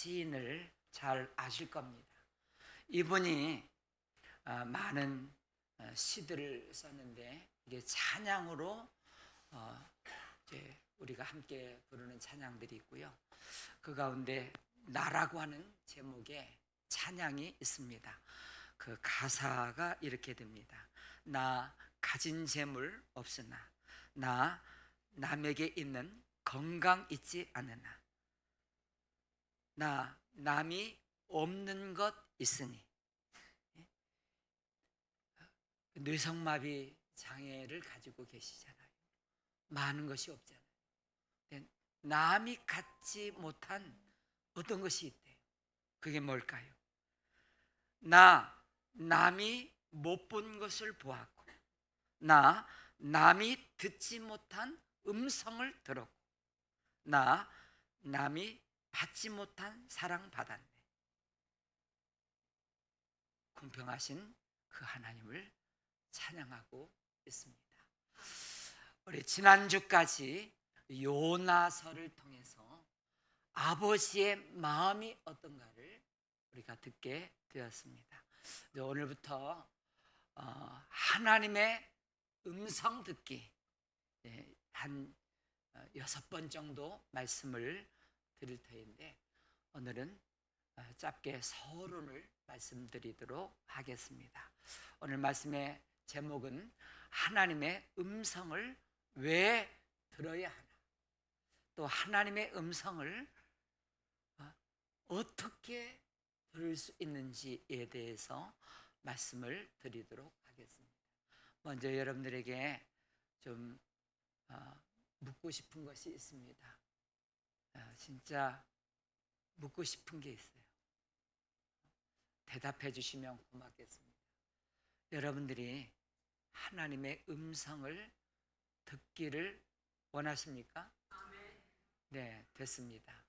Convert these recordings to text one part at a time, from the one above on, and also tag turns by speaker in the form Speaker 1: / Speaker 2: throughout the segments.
Speaker 1: 시인을 잘 아실 겁니다. 이분이 많은 시들을 썼는데 이게 찬양으로 이제 우리가 함께 부르는 찬양들이 있고요. 그 가운데 나라고 하는 제목의 찬양이 있습니다. 그 가사가 이렇게 됩니다. 나 가진 재물 없으나 나 남에게 있는 건강 있지 않으나 나 남이 없는 것 있으니. 뇌성마비 장애를 가지고 계시잖아요. 많은 것이 없잖아요. 남이 갖지 못한 어떤 것이 있대요. 그게 뭘까요? 나 남이 못 본 것을 보았고 나 남이 듣지 못한 음성을 들었고 나 남이 받지 못한 사랑 받았네. 공평하신 그 하나님을 찬양하고 있습니다. 우리 지난주까지 요나서를 통해서 아버지의 마음이 어떤가를 우리가 듣게 되었습니다. 오늘부터 하나님의 음성 듣기 한 6번 정도 말씀을 드릴 터인데 오늘은 짧게 서론을 말씀드리도록 하겠습니다. 오늘 말씀의 제목은 하나님의 음성을 왜 들어야 하나, 또 하나님의 음성을 어떻게 들을 수 있는지에 대해서 말씀을 드리도록 하겠습니다. 먼저 여러분들에게 좀 묻고 싶은 것이 있습니다. 진짜 묻고 싶은 게 있어요. 대답해 주시면 고맙겠습니다. 여러분들이 하나님의 음성을 듣기를 원하십니까? 네, 됐습니다.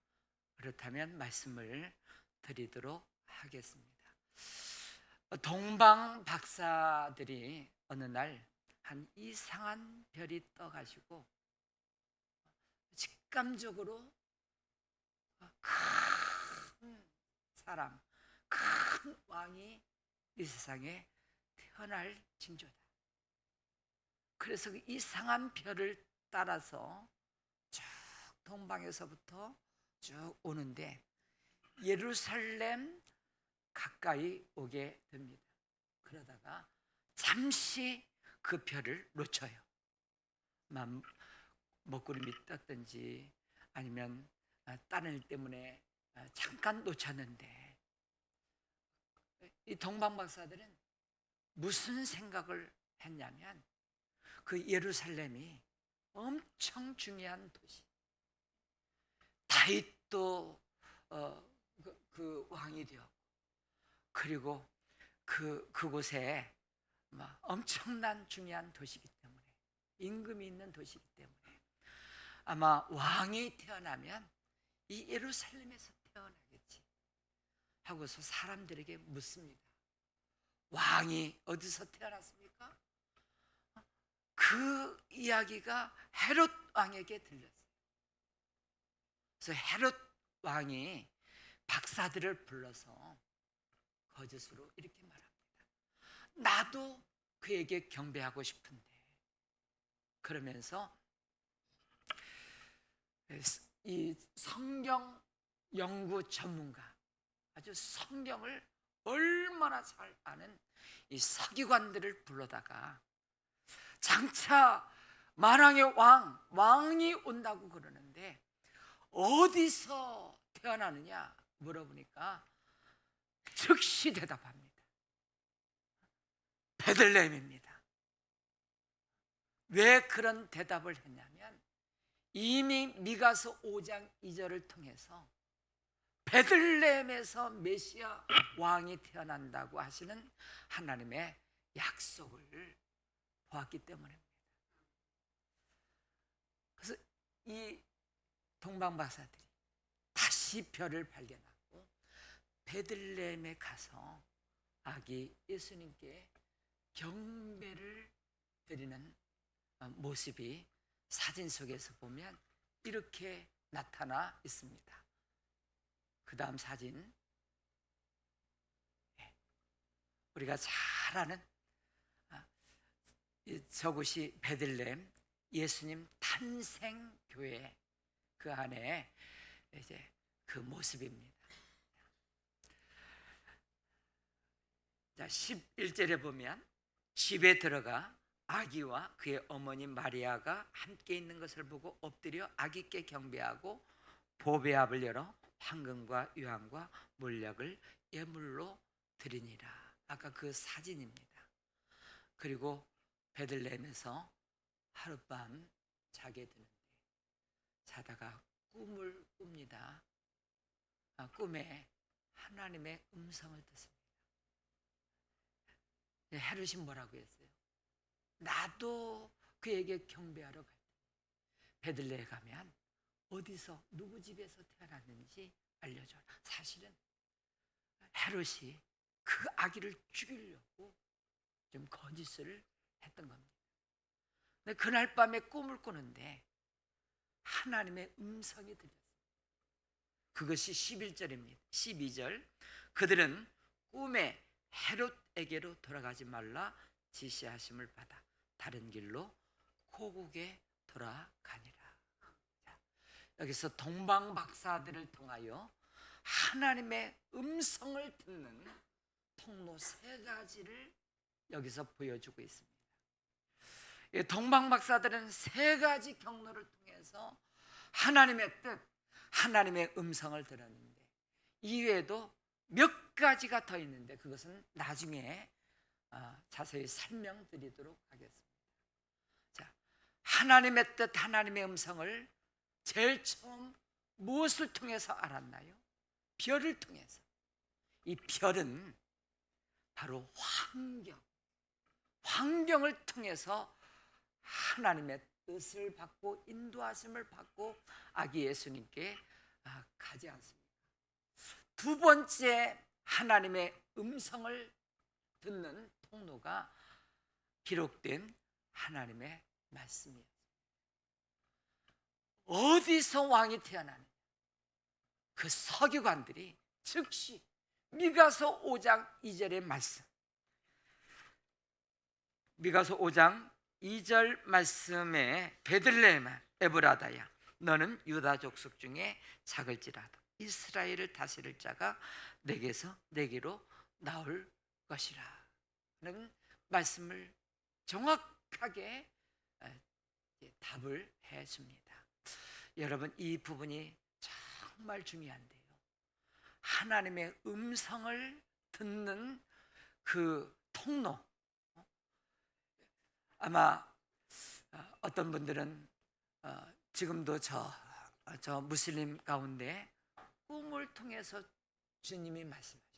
Speaker 1: 그렇다면 말씀을 드리도록 하겠습니다. 동방 박사들이 어느 날 한 이상한 별이 떠가지고 직감적으로 큰 사람, 큰 왕이 이 세상에 태어날 징조다. 그래서 그 이상한 별을 따라서 쭉 동방에서부터 쭉 오는데 예루살렘 가까이 오게 됩니다. 그러다가 잠시 그 별을 놓쳐요. 먹구름이 떴든지 아니면 다른 일 때문에 잠깐 놓쳤는데 이 동방 박사들은 무슨 생각을 했냐면 그 예루살렘이 엄청 중요한 도시, 다윗도 그 왕이 되었고 그리고 그곳에 엄청난 중요한 도시이기 때문에 임금이 있는 도시이기 때문에 아마 왕이 태어나면 이 예루살렘에서 태어나겠지 하고서 사람들에게 묻습니다. 왕이 어디서 태어났습니까? 그 이야기가 헤롯 왕에게 들렸어요. 그래서 헤롯 왕이 박사들을 불러서 거짓으로 이렇게 말합니다. 나도 그에게 경배하고 싶은데. 그러면서 이 성경 연구 전문가, 아주 성경을 얼마나 잘 아는 이 서기관들을 불러다가 장차 만왕의 왕이 온다고 그러는데 어디서 태어나느냐 물어보니까 즉시 대답합니다. 베들레헴입니다. 왜 그런 대답을 했냐면 이미 미가서 5장 2절을 통해서 베들레헴에서 메시아 왕이 태어난다고 하시는 하나님의 약속을 보았기 때문입니다. 그래서 이 동방 박사들이 다시 별을 발견하고 베들레헴에 가서 아기 예수님께 경배를 드리는 모습이 사진 속에서 보면 이렇게 나타나 있습니다. 그 다음 사진, 우리가 잘 아는 저곳이 베들레헴 예수님 탄생교회, 그 안에 이제 그 모습입니다. 자, 11절에 보면 집에 들어가 아기와 그의 어머니 마리아가 함께 있는 것을 보고 엎드려 아기께 경배하고 보배압을 열어 황금과 유황과 몰약을 예물로 드리니라. 아까 그 사진입니다. 그리고 베들레헴에서 하룻밤 자게 되는데 자다가 꿈을 꿉니다. 꿈에 하나님의 음성을 듣습니다. 헤롯이 뭐라고 했어요? 나도 그에게 경배하러 갈 때 베들레헴에 가면 어디서 누구 집에서 태어났는지 알려줘라. 사실은 헤롯이 그 아기를 죽이려고 좀 거짓을 했던 겁니다. 근데 그날 밤에 꿈을 꾸는데 하나님의 음성이 들렸어요. 그것이 11절입니다. 12절, 그들은 꿈에 헤롯에게로 돌아가지 말라 지시하심을 받아 다른 길로 고국에 돌아가니라. 자, 여기서 동방박사들을 통하여 하나님의 음성을 듣는 통로 세 가지를 여기서 보여주고 있습니다. 동방박사들은 세 가지 경로를 통해서 하나님의 뜻, 하나님의 음성을 들었는데 이외에도 몇 가지가 더 있는데 그것은 나중에 자세히 설명드리도록 하겠습니다. 자, 하나님의 뜻, 하나님의 음성을 제일 처음 무엇을 통해서 알았나요? 별을 통해서. 이 별은 바로 환경을 통해서 하나님의 뜻을 받고 인도하심을 받고 아기 예수님께 가지 않습니까? 두 번째 하나님의 음성을 듣는 통로가 기록된 하나님의 말씀이었습니다. 어디서 왕이 태어나느냐? 그 서기관들이 즉시 미가서 5장 2절의 말씀, 미가서 5장 2절 말씀에 베들레헴 에브라다야 너는 유다 족속 중에 작을지라도 이스라엘을 다스릴 자가 내게로 나올 것이라 는 말씀을 정확하게 답을 해줍니다. 여러분, 이 부분이 정말 중요한데요, 하나님의 음성을 듣는 그 통로, 아마 어떤 분들은 지금도 저 무슬림 가운데 꿈을 통해서 주님이 말씀하셨다.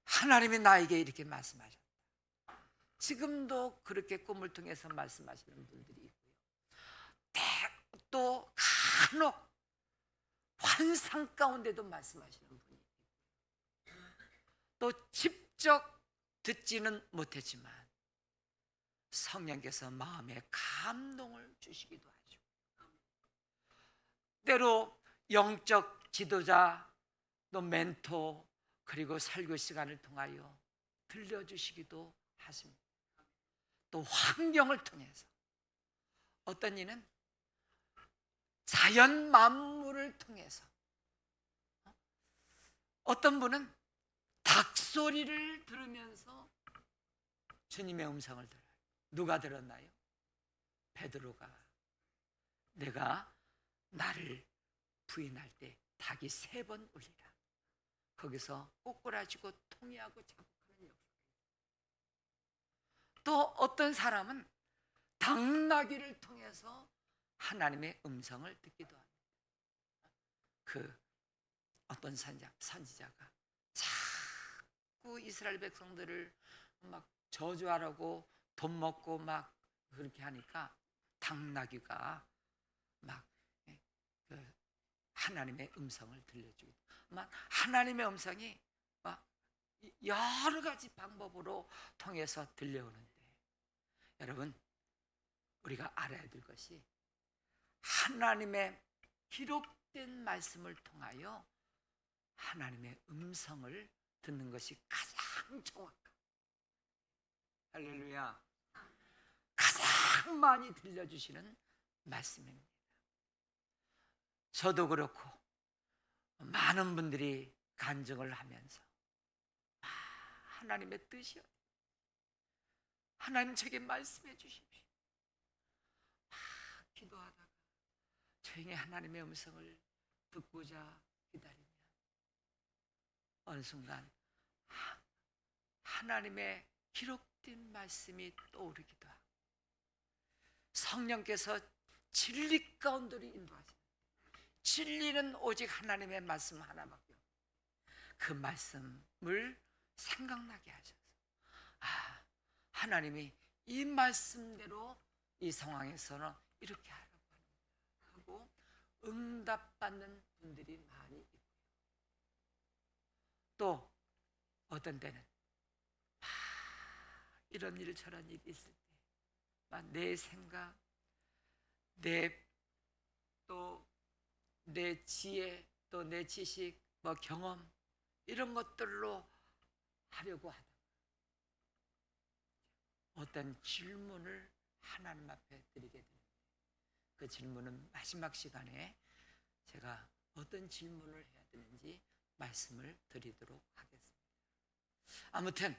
Speaker 1: 하나님이 나에게 이렇게 말씀하셨다. 지금도 그렇게 꿈을 통해서 말씀하시는 분들이 있고요. 또 간혹 환상 가운데도 말씀하시는 분이 있고요. 또 직접 듣지는 못했지만 성령께서 마음에 감동을 주시기도 하죠. 때로 영적 지도자, 또 멘토, 그리고 설교 시간을 통하여 들려주시기도 하십니다. 또 환경을 통해서, 어떤 이는 자연 만물을 통해서, 어떤 분은 닭소리를 들으면서 주님의 음성을 들어요. 누가 들었나요? 베드로가 내가 나를 부인할 때 닭이 3번 울리라. 거기서 꼬꾸라지고 통회하고 자복하는 역사. 또 어떤 사람은 당나귀를 통해서 하나님의 음성을 듣기도 합니다. 그 어떤 선지자가 자꾸 이스라엘 백성들을 막 저주하라고 돈 먹고 막 그렇게 하니까 당나귀가 막 하나님의 음성을 들려주기도, 하나님의 음성이 막 여러 가지 방법으로 통해서 들려오는데, 여러분, 우리가 알아야 될 것이 하나님의 기록된 말씀을 통하여 하나님의 음성을 듣는 것이 가장 정확한, 할렐루야, 가장 많이 들려주시는 말씀입니다. 저도 그렇고 많은 분들이 간증을 하면서 하나님의 뜻이요, 하나님 제게 말씀해 주십시오, 기도하다가 조용히 하나님의 음성을 듣고자 기다리면 어느 순간 하나님의 기록된 말씀이 떠오르기도 하고 성령께서 진리 가운데로 인도하시는, 진리는 오직 하나님의 말씀 하나밖에 없어요. 그 말씀을 생각나게 하셔서 하나님이 이 말씀대로 이 상황에서는 이렇게 하라고 하고 응답받는 분들이 많이 있고요. 또 어떤 때는 이런 일 저런 일이 있을 때 내 생각, 내 지혜, 또 내 지식, 경험 이런 것들로 하려고 하다가 어떤 질문을 하나님 앞에 드리게 됩니다. 그 질문은 마지막 시간에 제가 어떤 질문을 해야 되는지 말씀을 드리도록 하겠습니다. 아무튼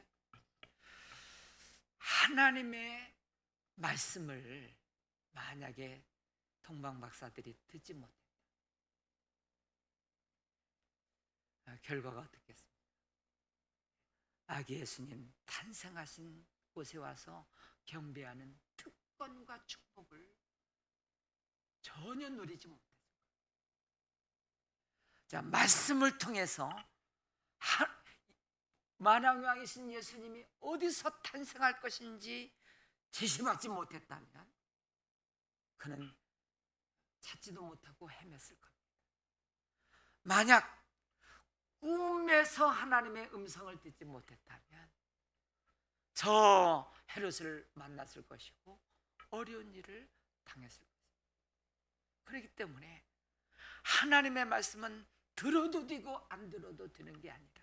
Speaker 1: 하나님의 말씀을 만약에 동방박사들이 듣지 못했다, 결과가 어떻겠습니까? 아기 예수님 탄생하신 곳에 와서 경배하는 특권과 축복을 전혀 누리지 못했습니다. 자, 말씀을 통해서 만왕왕이신 예수님이 어디서 탄생할 것인지 제시받지 못했다면 그는 찾지도 못하고 헤맸을 겁니다. 만약 꿈에서 하나님의 음성을 듣지 못했다면 저 헤롯을 만났을 것이고 어려운 일을 당했을 것입니다. 그렇기 때문에 하나님의 말씀은 들어도 되고 안 들어도 되는 게 아니라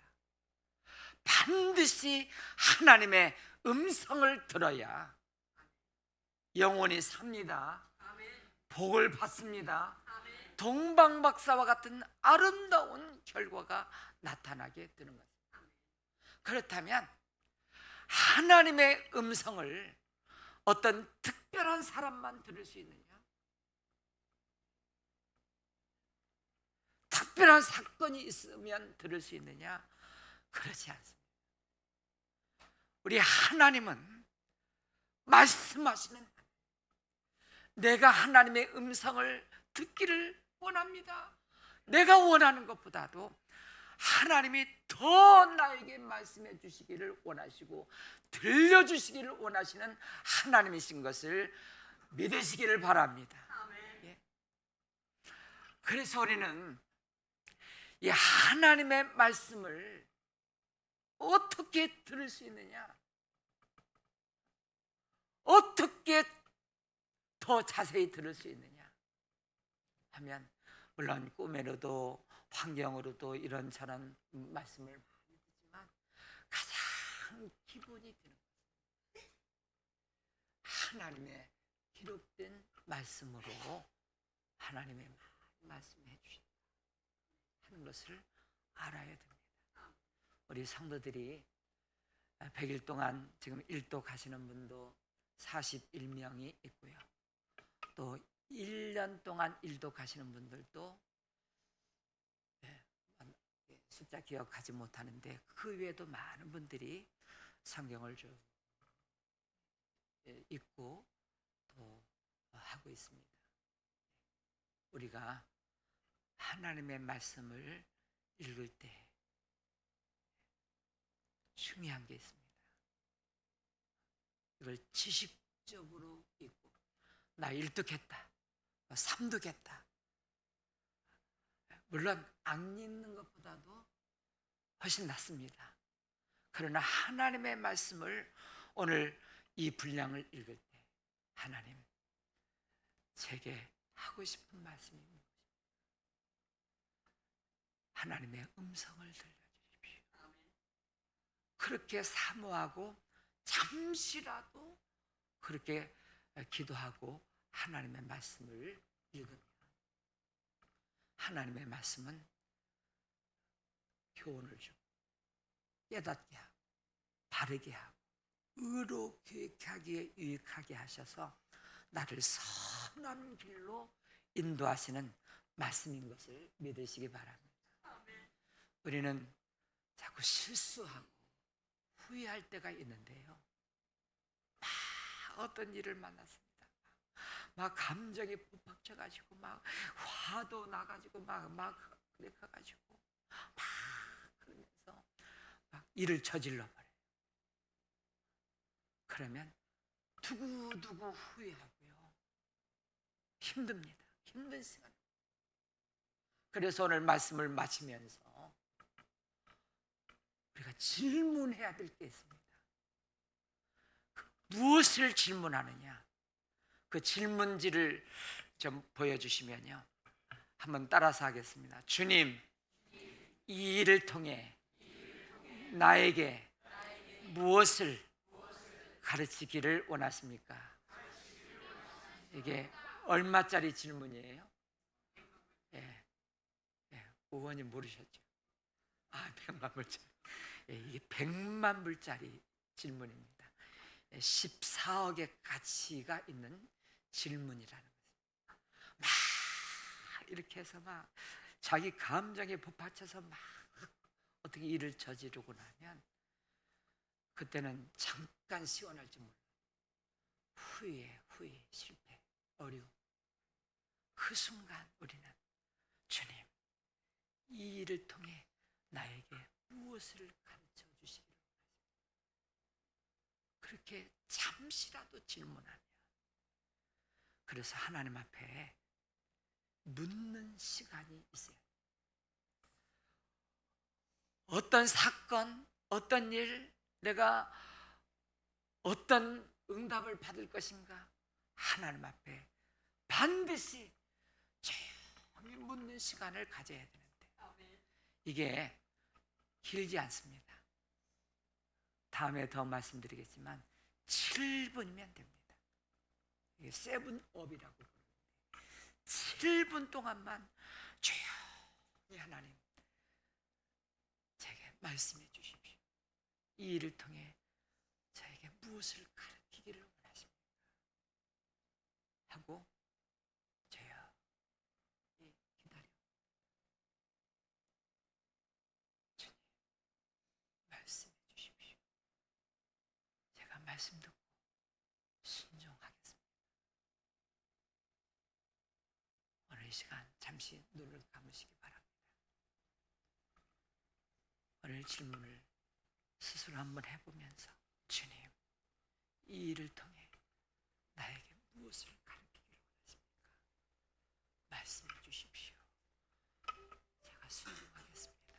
Speaker 1: 반드시 하나님의 음성을 들어야 영원히 삽니다. 복을 받습니다. 동방박사와 같은 아름다운 결과가 나타나게 되는 것입니다. 그렇다면 하나님의 음성을 어떤 특별한 사람만 들을 수 있느냐? 특별한 사건이 있으면 들을 수 있느냐? 그렇지 않습니다. 우리 하나님은 말씀하시는, 내가 하나님의 음성을 듣기를 원합니다. 내가 원하는 것보다도 하나님이 더 나에게 말씀해 주시기를 원하시고 들려주시기를 원하시는 하나님이신 것을 믿으시기를 바랍니다. 예. 그래서 우리는 이 하나님의 말씀을 어떻게 들을 수 있느냐, 어떻게 더 자세히 들을 수 있느냐 하면, 물론 꿈으로도 환경으로도 이런저런 말씀을 많이 듣지만 가장 기본이 되는 것은 하나님의 기록된 말씀으로 하나님의 말씀해 주신다 하는 것을 알아야 됩니다. 우리 성도들이 100일 동안 지금 일독 하시는 분도 41명이 있고요. 또 1년 동안 일독 하시는 분들도 숫자 기억하지 못하는데 그 외에도 많은 분들이 성경을 좀 읽고 또 하고 있습니다. 우리가 하나님의 말씀을 읽을 때 중요한 게 있습니다. 이걸 지식적으로 읽고 나 1득했다, 3득했다, 물론 안 읽는 것보다도 훨씬 낫습니다. 그러나 하나님의 말씀을 오늘 이 분량을 읽을 때 하나님 제게 하고 싶은 말씀이 무엇입니까? 하나님의 음성을 들려주십시오. 그렇게 사모하고 잠시라도 그렇게 기도하고 하나님의 말씀을 읽으면 하나님의 말씀은 교훈을 주고 깨닫게 하고 바르게 하고 의로 계획하기에 유익하게 하셔서 나를 선한 길로 인도하시는 말씀인 것을 믿으시기 바랍니다. 우리는 자꾸 실수하고 후회할 때가 있는데요, 막 어떤 일을 만났습니다. 막 감정이 북받쳐가지고 막 화도 나가지고 막 그래가지고 막 그러면서 막 일을 저질러 버려요. 그러면 두고두고 후회하고요, 힘듭니다. 힘든 시간. 그래서 오늘 말씀을 마치면서 우리가 질문해야 될 게 있습니다. 무엇을 질문하느냐? 그 질문지를 좀 보여주시면요, 한번 따라서 하겠습니다. 주님, 이 일을 통해 나에게 무엇을 가르치기를 원하십니까? 이게 얼마짜리 질문이에요? 예, 예, 의원님 모르셨죠? 100만 불짜리. 예, 이게 100만 불짜리 질문입니다. 14억의 가치가 있는 질문이라는 거죠. 막 이렇게 해서 막 자기 감정에 북받쳐서 막 어떻게 일을 저지르고 나면 그때는 잠깐 시원할지 몰라. 후회, 실패, 어려움. 그 순간 우리는 주님, 이 일을 통해 나에게 무엇을 가르쳐 주시기를 원하십니까? 그렇게 잠시라도 질문하면, 그래서 하나님 앞에 묻는 시간이 있어요. 어떤 사건, 어떤 일, 내가 어떤 응답을 받을 것인가, 하나님 앞에 반드시 조용히 묻는 시간을 가져야 되는데 이게 길지 않습니다. 다음에 더 말씀드리겠지만 7분이면 됩니다. 이게 세븐업이라고 부르는데 7분 동안만 조용히 하나님 제게 말씀해 주십시오. 이 일을 통해 저에게 무엇을 가르치기를 원하십니까? 하고 저요 기다려. 주님, 말씀해 주십시오. 제가 말씀 듣고 순종하겠습니다. 오늘 이 시간 잠시 눈을 감으시기 바랍니다. 오늘 질문을 스스로 한번 해보면서 주님, 이 일을 통해 나에게 무엇을 가르치기를 원하십니까? 말씀해 주십시오. 제가 순종하겠습니다.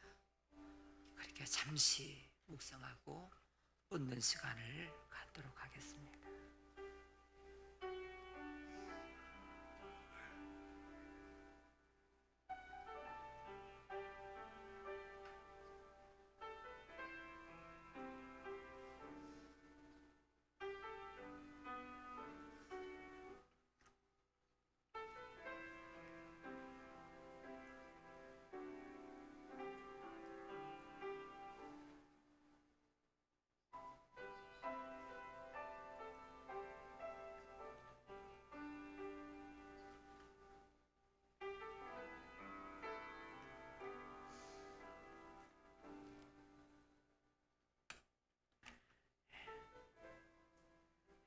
Speaker 1: 그렇게 잠시 묵상하고 묻는 시간을 갖도록 하겠습니다.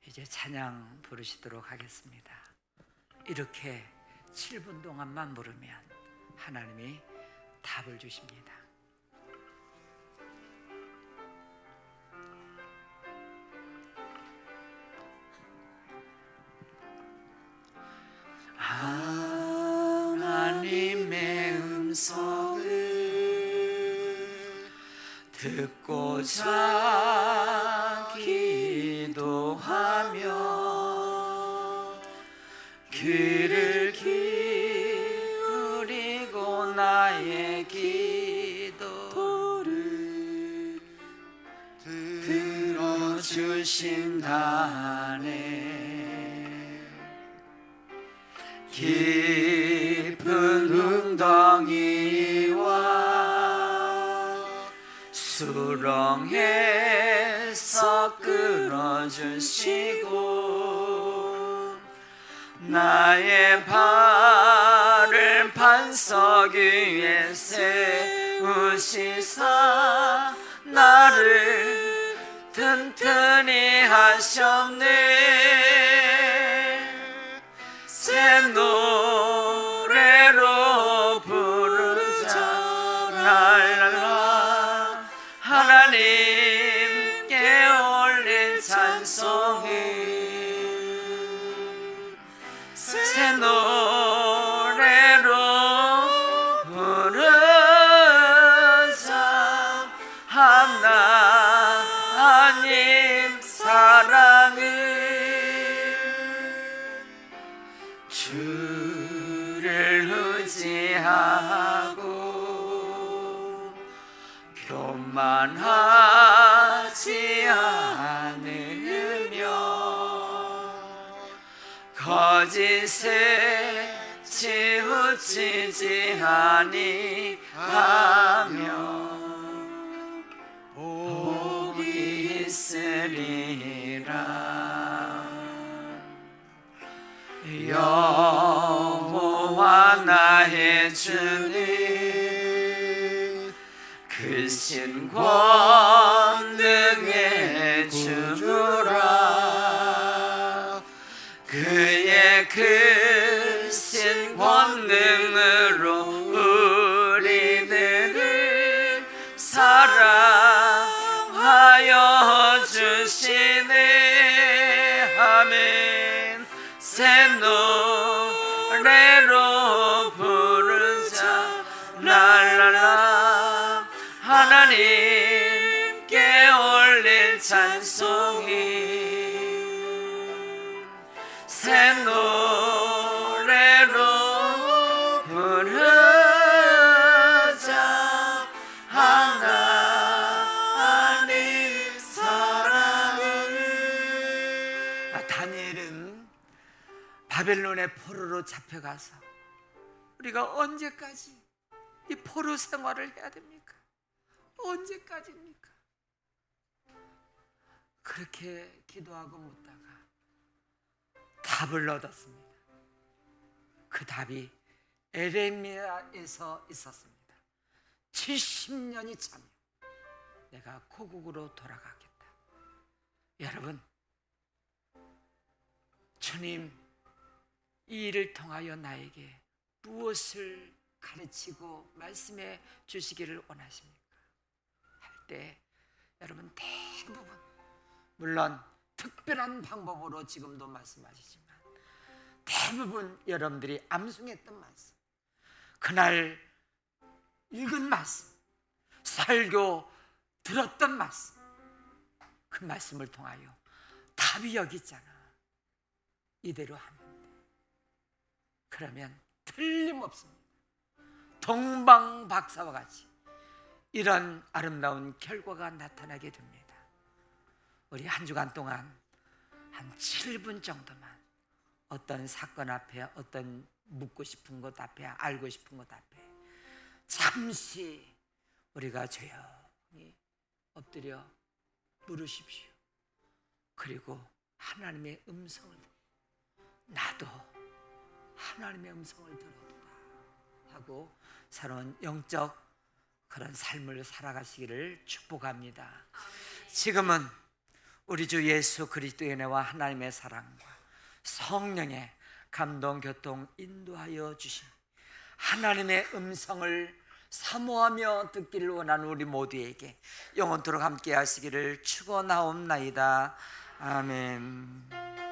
Speaker 1: 이제 찬양 부르시도록 하겠습니다. 이렇게 7분 동안만 물으면 하나님이 답을 주십니다. 하나님의 음성을 듣고자 기도하며 귀를 기울이고 나의 길 주신다네. 깊은 웅덩이와 수렁에서 끌어주시고 나의 발을 반석 위에 세우시사 나를 튼튼히 하셨네. 새 노래로 부르자 랄랄라. 하나님께 올릴 찬송이 새 노래로 부르자 하나님 사랑을. 주를 의지하고 교만하지 않으며 거짓에 치우치지 아니하며 복이 있으리라. 여호와 나의 주님 크신 권능의 주라. 그의 크신 권능으로 우리들을 사랑하여 주시네. 아멘. 새 노래로 부르자 랄랄라. 하나님께 올릴 찬송이 새 노래로 부르자 하나님 사랑을. 다니엘은 바벨론의 포로로 잡혀가서 우리가 언제까지 이 포로 생활을 해야 됩니까? 언제까지입니까? 그렇게 기도하고 묻다가 답을 얻었습니다. 그 답이 에레미야에서 있었습니다. 70년이 차면 내가 고국으로 돌아가겠다. 여러분, 주님 이 일을 통하여 나에게 무엇을 가르치고 말씀해 주시기를 원하십니까? 할 때 여러분 대부분, 물론 특별한 방법으로 지금도 말씀하시지만 대부분 여러분들이 암송했던 말씀, 그날 읽은 말씀, 설교 들었던 말씀, 그 말씀을 통하여 답이 여기 있잖아. 이대로 하면 돼. 그러면 틀림없습니다. 동방박사와 같이 이런 아름다운 결과가 나타나게 됩니다. 우리 한 주간 동안 한 7분 정도만 어떤 사건 앞에, 어떤 묻고 싶은 것 앞에, 알고 싶은 것 앞에 잠시 우리가 조용히 엎드려 물으십시오. 그리고 하나님의 음성을, 나도 하나님의 음성을 들었다 하고 새로운 영적 그런 삶을 살아가시기를 축복합니다. 지금은 우리 주 예수 그리스도의 은혜와 하나님의 사랑과 성령의 감동, 교통, 인도하여 주신 하나님의 음성을 사모하며 듣기를 원하는 우리 모두에게 영원토록 함께 하시기를 축원하옵나이다. 아멘.